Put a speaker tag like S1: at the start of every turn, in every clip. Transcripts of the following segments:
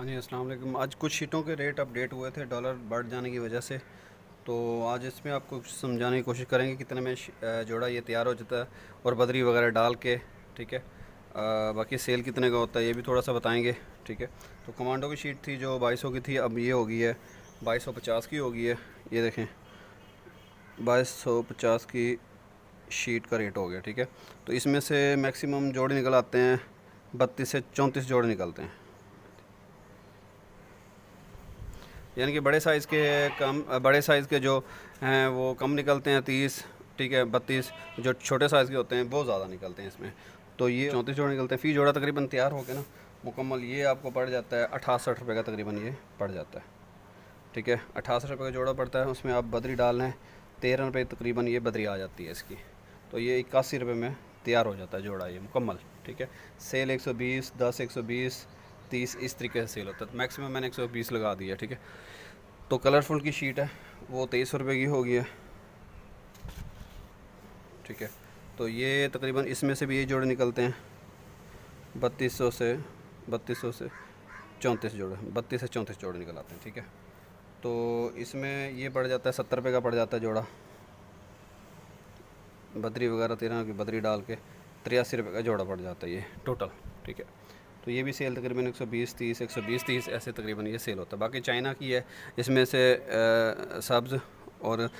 S1: हाँ जी, अस्सलाम वालेकुम। आज कुछ शीटों के रेट अपडेट हुए थे डॉलर बढ़ जाने की वजह से। तो आज इसमें आपको कुछ समझाने की कोशिश करेंगे कितने में जोड़ा ये तैयार हो जाता है और बदरी वगैरह डाल के। ठीक है। बाकी सेल कितने का होता है ये भी थोड़ा सा बताएंगे। ठीक है। तो कमांडो की शीट थी जो 2200 की थी, अब ये हो गई है 2250 की हो गई है। ये देखें, 2250 की शीट का रेट हो गया। ठीक है। तो इसमें से मैक्सिमम जोड़े निकल आते हैं, 32 से 34 जोड़े निकलते हैं। यानी कि बड़े साइज़ के कम, बड़े साइज़ के जो हैं वो कम निकलते हैं 30। ठीक है, 32। जो छोटे साइज़ के होते हैं वो ज़्यादा निकलते हैं इसमें। तो ये 34 जोड़े निकलते हैं। फ़ी जोड़ा तकरीबन तैयार हो के ना मुकम्मल ये आपको पड़ जाता है 68 रुपये का, तकरीबन ये पड़ जाता है। ठीक है, 68 रुपये का जोड़ा पड़ता है। उसमें आप बदरी डालना है, 13 रुपये तकरीबन ये बदरी आ जाती है इसकी। तो ये 81 रुपये में तैयार हो जाता है जोड़ा ये मुकम्मल। ठीक है। सेल 120, 10, 120, 30 इस तरीके से सेल होता है। तो मैक्सिमम मैंने 120 लगा दिया। ठीक है। तो कलरफुल की शीट है वो 2300 रुपये की हो गई है। ठीक है। तो ये तकरीबन इसमें से भी ये जोड़े निकलते हैं 3200 से 34 जोड़े, 32 से 34 जोड़े निकल आते हैं। ठीक है। तो इसमें ये पड़ जाता है 70 रुपये का पड़ जाता है जोड़ा, बदरी वगैरह 13 की बदरी डाल के 83 रुपये का जोड़ा पड़ जाता है ये टोटल। ठीक है। तो ये भी सेल तकरीबन 120, 30, 120, 30 ऐसे तकरीबन ये सेल होता है। बाकी चाइना की है, इसमें से सब्ज़ और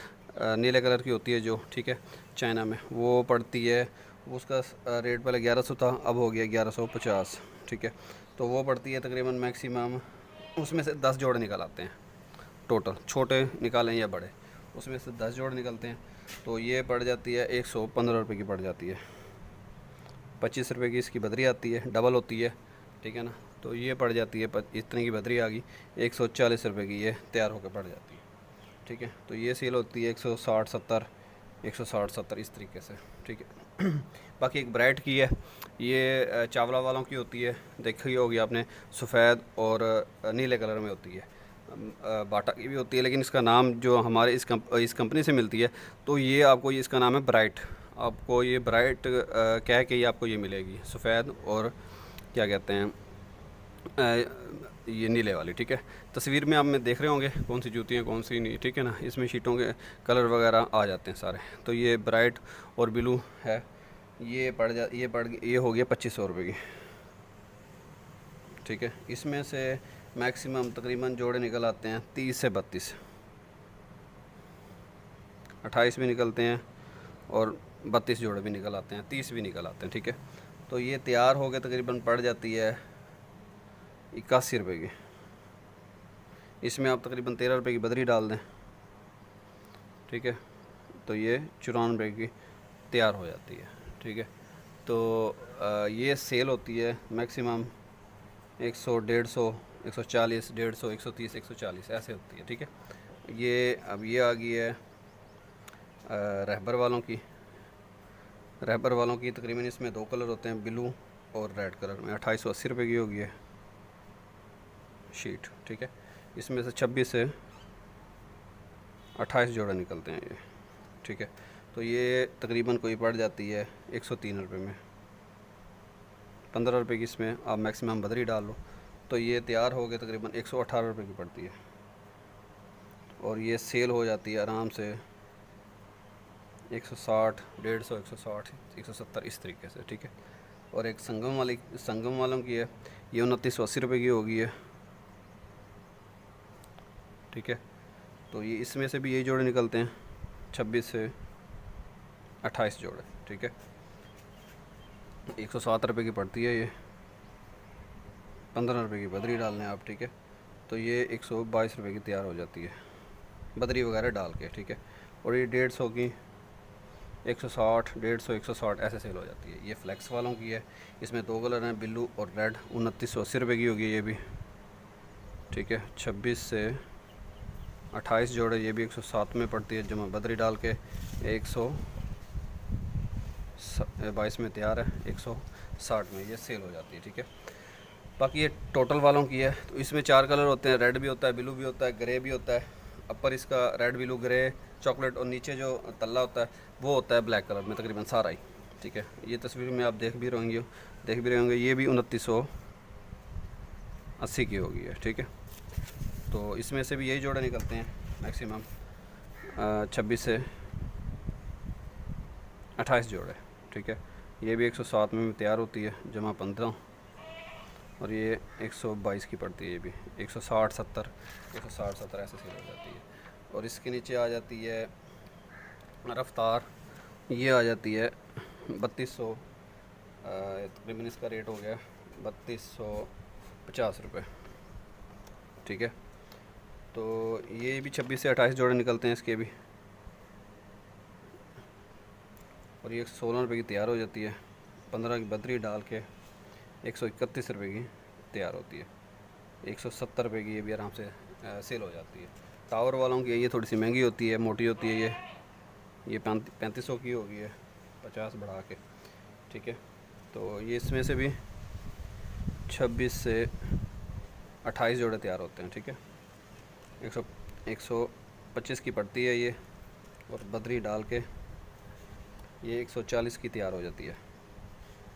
S1: नीले कलर की होती है जो। ठीक है। चाइना में वो पड़ती है, उसका रेट पहले 1100 था, अब हो गया 1150। ठीक है। तो वो पड़ती है तकरीबन मैक्सिमम, उसमें से 10 जोड़े निकल आते हैं टोटल, छोटे निकालें या बड़े, उसमें से 10 जोड़ निकलते हैं। तो ये पड़ जाती है 115 रुपये की पड़ जाती है। 25 रुपये की इसकी बदरी आती है, डबल होती है। ठीक है ना। तो ये पड़ जाती है, इतने की बदरी आ गई, 140 रुपये की ये तैयार होकर पड़ जाती है। ठीक है। तो ये सेल होती है 160, 70, 160, 70 इस तरीके से। ठीक है। बाकी एक ब्राइट की है, ये चावला वालों की होती है, देखी होगी आपने, सफ़ेद और नीले कलर में होती है। बाटा की भी होती है, लेकिन इसका नाम जो हमारे इस कंपनी से मिलती है, तो ये आपको इसका नाम है ब्राइट। आपको ये ब्राइट कह के ही आपको ये मिलेगी, सफ़ेद और क्या कहते हैं ये नीले वाली। ठीक है। तस्वीर में आप में देख रहे होंगे कौन सी जूती हैं कौन सी नहीं। ठीक है ना। इसमें शीटों के कलर वगैरह आ जाते हैं सारे। तो ये ब्राइट और ब्लू है, ये हो गया 2500 रुपये की। ठीक है। इसमें से मैक्सिमम तकरीबन जोड़े निकल आते हैं 30 से 32, 28 भी निकलते हैं और 32 जोड़े भी निकल आते हैं, 30 भी निकल आते हैं। ठीक है। तो ये तैयार हो गए तकरीबन पड़ जाती है 81 रुपये की। इसमें आप तकरीबन 13 रुपये की बदरी डाल दें। ठीक है। तो ये 94 रुपये की तैयार हो जाती है। ठीक है। तो ये सेल होती है मैक्सिमम 100, 150, 140, 150, 130, 140 ऐसे होती है। ठीक है। ये अब ये आ गई है रहबर वालों की। रहबर वालों की तकरीबन इसमें 2 कलर होते हैं, ब्लू और रेड कलर में। 2880 रुपये की होगी है शीट। ठीक है। इसमें से 26 से 28 जोड़े निकलते हैं ये। ठीक है। तो ये तकरीबन कोई पड़ जाती है 103 रुपये में। 15 रुपये की इसमें आप मैक्सिमम बदरी डाल लो, तो ये तैयार हो गए तकरीबन 118 रुपये की पड़ती है। और ये सेल हो जाती है आराम से 160, 150, 160, 170 इस तरीके से। ठीक है। और एक संगम वालों की है, ये 2980 रुपये की होगी है। ठीक है। तो ये इसमें से भी यही जोड़े निकलते हैं, 26 से 28 जोड़े। ठीक है। 107 रुपये की पड़ती है ये, 15 रुपये की बदरी डालने आप। ठीक है। तो ये 122 रुपये की तैयार हो जाती है बदरी वगैरह डाल के। ठीक है। और ये 150 की 160, 150, 160 ऐसे सेल हो जाती है। ये फ्लेक्स वालों की है, इसमें 2 कलर हैं, ब्लू और रेड। 2980 रुपये की होगी ये भी। ठीक है। 26 से 28 जोड़े, ये भी 107 में पड़ती है जमा बदरी डाल के। 122 में तैयार है, 160 में ये सेल हो जाती है। ठीक है। बाकी ये टोटल वालों की है, तो इसमें 4 कलर होते हैं, रेड भी होता है, ब्लू भी होता है, ग्रे भी होता है। अपर इसका रेड, ब्लू, ग्रे, चॉकलेट, और नीचे जो तल्ला होता है वो होता है ब्लैक कलर में तकरीबन सारा ही। ठीक है। ये तस्वीर में आप देख भी रहे होंगे ये भी 80 की होगी है, ठीक है। तो इसमें से भी यही जोड़े निकलते हैं मैक्सिमम 26 से 28 जोड़े, ठीक है। ये भी 107 में तैयार होती है, जमा 15, और ये 122 की पड़ती है। ये भी 160 70 ऐसे सेल हो जाती है। और इसके नीचे आ जाती है रफ्तार, ये आ जाती है 3200, तकरीबन इसका रेट हो गया 3250 रुपये, ठीक है। तो ये भी 26 से 28 जोड़े निकलते हैं इसके भी, और ये 116 रुपये की तैयार हो जाती है। 15 की बदरी डाल के 131 रुपये की तैयार होती है। 170 रुपये की ये भी आराम से सेल हो जाती है। टावर वालों की ये थोड़ी सी महंगी होती है, मोटी होती है। ये 3500 की होगी है, 50 बढ़ा के, ठीक है। तो ये इसमें से भी 26 से 28 जोड़े तैयार होते हैं, ठीक है। 125 की पड़ती है ये, और बदरी डाल के ये 140 की तैयार हो जाती है।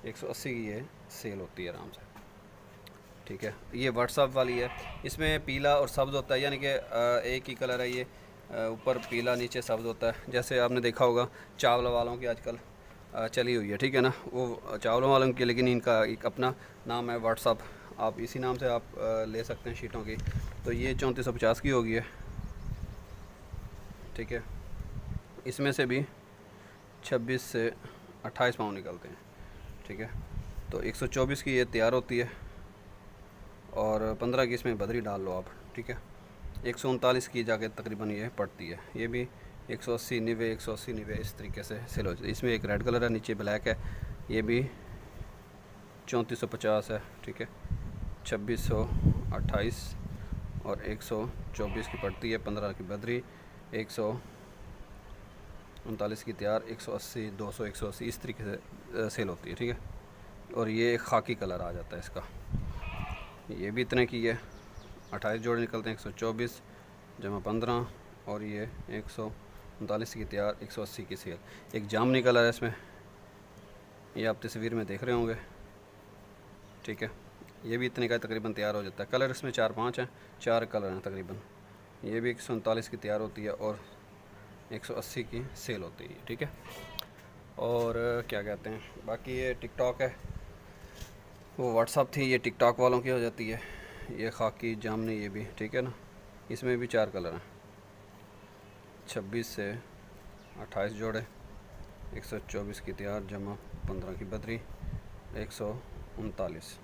S1: 180 की ये सेल होती है आराम से, ठीक है। ये व्हाट्सअप वाली है, इसमें पीला और सब्ज़ होता है, यानी कि एक ही कलर है। ये ऊपर पीला नीचे सब्ज़ होता है। जैसे आपने देखा होगा चावल वालों की आजकल चली हुई है, ठीक है ना, वो चावलों वालों की, लेकिन इनका एक अपना नाम है व्हाट्सअप, आप इसी नाम से आप ले सकते हैं शीटों की। तो ये 3450 की होगी है, ठीक है। इसमें से भी 26 से 28 पाउंड निकलते हैं, ठीक है। तो 124 की ये तैयार होती है, और 15 की इसमें बदरी डाल लो आप, ठीक है। 139 की जाके तकरीबन ये पड़ती है। ये भी 180 90 180 90 इस तरीके से सेल हो जाती है। इसमें एक रेड कलर है, नीचे ब्लैक है। ये भी 3450 है, ठीक है। 2628 और 124 की पड़ती है। 15 की बदरी, 139 की तैयार, 180 200 180 इस तरीके से सेल होती है, ठीक है। और ये एक खाकी कलर आ जाता है इसका। ये भी इतने की है, 28 जोड़े निकलते हैं। 124 जमा 15, और ये 139 की तैयार, 180 की सेल। एक जामनी कलर है इसमें, ये आप तस्वीर में देख रहे होंगे, ठीक है। ये भी इतने का तकरीबन तैयार हो जाता है। कलर इसमें 4-5 हैं, 4 कलर हैं तकरीबन। ये भी 139 की तैयार होती है, और 180 की सेल होती है, ठीक है। और क्या कहते हैं, बाकी ये टिकटॉक है, वो व्हाट्सअप थी, ये टिकटॉक वालों की हो जाती है। ये खाकी जामनी, ये भी, ठीक है ना। इसमें भी 4 कलर हैं। 26 से 28 जोड़े, 124 की तैयार, जमा 15 की बदरी, 139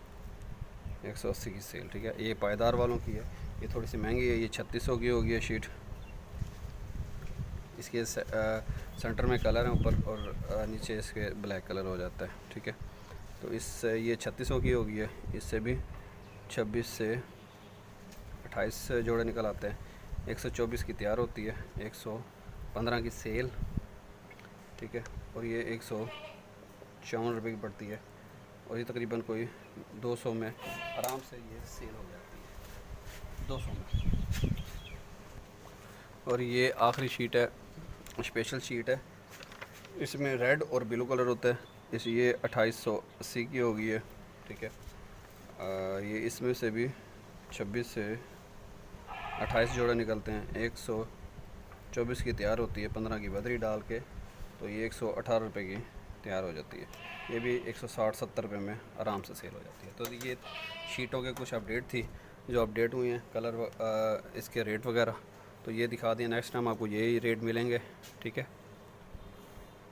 S1: 180 की सेल, ठीक है। ये पायदार वालों की है, ये थोड़ी सी महंगी है। ये 3600 की होगी है शीट। इसके सेंटर में कलर है ऊपर, और नीचे इसके ब्लैक कलर हो जाता है, ठीक है। तो इससे ये 3600 की होगी है। इससे भी 26 से 28 जोड़े निकल आते हैं। 124 की तैयार होती है, 115 की सेल, ठीक है। और ये 154 रुपये की पड़ती है, और ये तकरीबन कोई 200 में आराम से ये सेल हो जाती है, 200 में। और ये आखिरी शीट है, स्पेशल शीट है। इसमें रेड और ब्लू कलर होता है। ये 2880 की होगी है, ठीक है। ये इसमें से भी 26 से 28 जोड़े निकलते हैं। 124 की तैयार होती है, 15 की बदरी डाल के, तो ये 118 रुपये की तैयार हो जाती है। ये भी 160-70 रुपये में आराम से सेल हो जाती है। तो ये शीटों के कुछ अपडेट थी जो अपडेट हुई हैं, कलर इसके रेट वगैरह, तो ये दिखा दिया। नेक्स्ट टाइम आपको यही रेट मिलेंगे, ठीक है।